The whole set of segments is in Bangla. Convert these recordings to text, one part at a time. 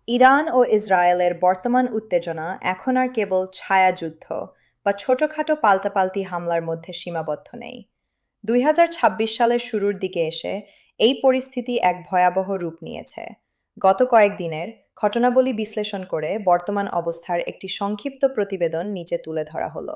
ইরান ও ইসরায়েলের বর্তমান উত্তেজনা এখন আর কেবল ছায়াযুদ্ধ বা ছোটখাটো পাল্টাপাল্টি হামলার মধ্যে সীমাবদ্ধ নেই। ২০২৬ সালের শুরুর দিকে এসে এই পরিস্থিতি এক ভয়াবহ রূপ নিয়েছে। গত কয়েকদিনের ঘটনাবলী বিশ্লেষণ করে বর্তমান অবস্থার একটি সংক্ষিপ্ত প্রতিবেদন নিচে তুলে ধরা হলো।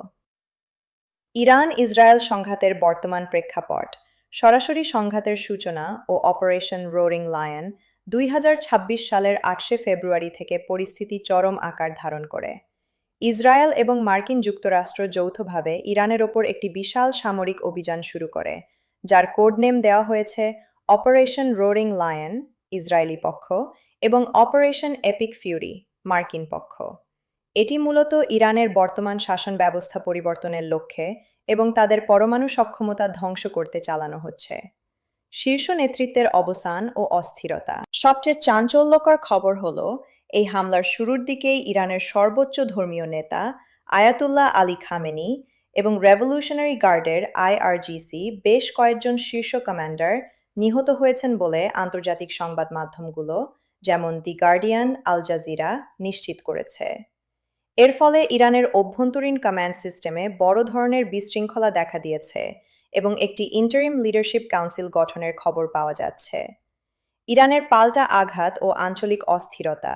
ইরান ইসরায়েল সংঘাতের বর্তমান প্রেক্ষাপট। সরাসরি সংঘাতের সূচনা ও অপারেশন রোরিং লায়ন ২০২৬ সালের ৮ ফেব্রুয়ারি থেকে পরিস্থিতি চরম আকার ধারণ করে। ইসরায়েল এবং মার্কিন যুক্তরাষ্ট্র যৌথভাবে ইরানের ওপর একটি বিশাল সামরিক অভিযান শুরু করে, যার কোড নেম দেওয়া হয়েছে অপারেশন রোরিং লায়ন ইসরায়েলি পক্ষ এবং অপারেশন এপিক ফিউরি মার্কিন পক্ষ। এটি মূলত ইরানের বর্তমান শাসন ব্যবস্থা পরিবর্তনের লক্ষ্যে এবং তাদের পরমাণু সক্ষমতা ধ্বংস করতে চালানো হচ্ছে। শীর্ষ নেতৃত্বের অবসান ও অস্থিরতা। সবচেয়ে চাঞ্চল্যকর খবর হলো, এই হামলার শুরুর দিকেই ইরানের সর্বোচ্চ ধর্মীয় নেতা আয়াতুল্লাহ আলী খামেনি এবং রেভলিউশনারি গার্ডের আইআরজিসি বেশ কয়েকজন শীর্ষ কমান্ডার নিহত হয়েছেন বলে আন্তর্জাতিক সংবাদ মাধ্যমগুলো যেমন দি গার্ডিয়ান, আল জাজিরা নিশ্চিত করেছে। এর ফলে ইরানের অভ্যন্তরীণ কমান্ড সিস্টেমে বড় ধরনের বিশৃঙ্খলা দেখা দিয়েছে এবং একটি ইন্টারিম লিডারশিপ কাউন্সিল গঠনের খবর পাওয়া যাচ্ছে। ইরানের পাল্টা আঘাত ও আঞ্চলিক অস্থিরতা।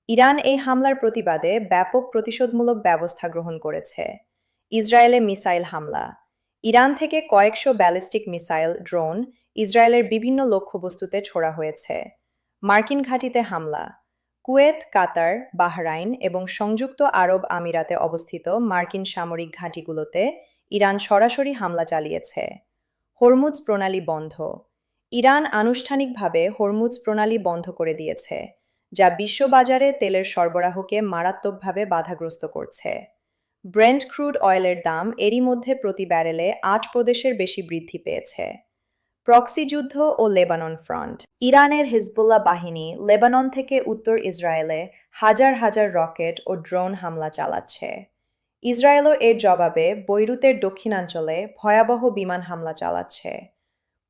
ইরান এই হামলার প্রতিবাদে ব্যাপক প্রতিশোধমূলক ব্যবস্থা গ্রহণ করেছে। ইসরায়েলে মিসাইল হামলা। ইরান থেকে কয়েকশো ব্যালিস্টিক মিসাইল, ড্রোন ইসরায়েলের বিভিন্ন লক্ষ্যবস্তুতে ছোড়া হয়েছে। মার্কিন ঘাঁটিতে হামলা। কুয়েত, কাতার, বাহরাইন এবং সংযুক্ত আরব আমিরাতে অবস্থিত মার্কিন সামরিক ঘাঁটিগুলোতে ইরান সরাসরি হামলা চালিয়েছে। হরমুজ প্রণালী বন্ধ। ইরান আনুষ্ঠানিকভাবে হরমুজ প্রণালী বন্ধ করে দিয়েছে, যা বিশ্ববাজারে তেলের সরবরাহকে মারাত্মকভাবে বাধাগ্রস্ত করছে। ব্রেন্ট ক্রুড অয়েলের দাম এরই মধ্যে প্রতি ব্যারেলে ৮% বেশি বৃদ্ধি পেয়েছে। প্রক্সি যুদ্ধ ও লেবানন ফ্রন্ট। ইরানের হিজবুল্লাহ বাহিনী লেবানন থেকে উত্তর ইসরায়েলে হাজার হাজার রকেট ও ড্রোন হামলা চালাচ্ছে। ইসরায়েলও এর জবাবে বৈরুতের দক্ষিণাঞ্চলে ভয়াবহ বিমান হামলা চালাচ্ছে।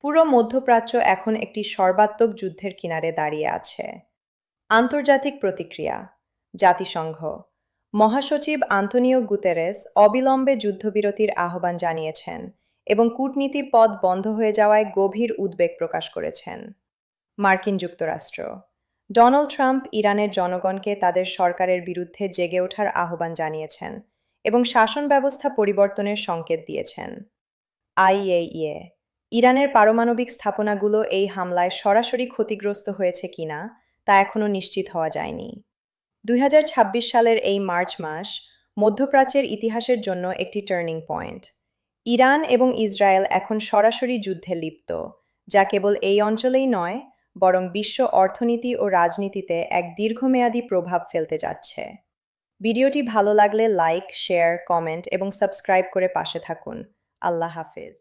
পুরো মধ্যপ্রাচ্য এখন একটি সর্বাত্মক যুদ্ধের কিনারে দাঁড়িয়ে আছে। আন্তর্জাতিক প্রতিক্রিয়া। জাতিসংঘ মহাসচিব আন্তোনিও গুতেরেস অবিলম্বে যুদ্ধবিরতির আহ্বান জানিয়েছেন এবং কূটনীতির পথ বন্ধ হয়ে যাওয়ায় গভীর উদ্বেগ প্রকাশ করেছেন। মার্কিন যুক্তরাষ্ট্র ডোনাল্ড ট্রাম্প ইরানের জনগণকে তাদের সরকারের বিরুদ্ধে জেগে ওঠার আহ্বান জানিয়েছেন এবং শাসন ব্যবস্থা পরিবর্তনের সংকেত দিয়েছেন। আইএইএ ইরানের পারমাণবিক স্থাপনাগুলো এই হামলায় সরাসরি ক্ষতিগ্রস্ত হয়েছে কিনা তা এখনও নিশ্চিত হওয়া যায়নি। ২০২৬ সালের এই মার্চ মাস মধ্যপ্রাচ্যের ইতিহাসের জন্য একটি টার্নিং পয়েন্ট। ইরান এবং ইসরায়েল এখন সরাসরি যুদ্ধে লিপ্ত, যা কেবল এই অঞ্চলেই নয়, বরং বিশ্ব অর্থনীতি ও রাজনীতিতে এক দীর্ঘমেয়াদী প্রভাব ফেলতে যাচ্ছে। ভিডিওটি ভালো লাগলে লাইক, শেয়ার, কমেন্ট এবং সাবস্ক্রাইব করে পাশে থাকুন। আল্লাহ হাফেজ।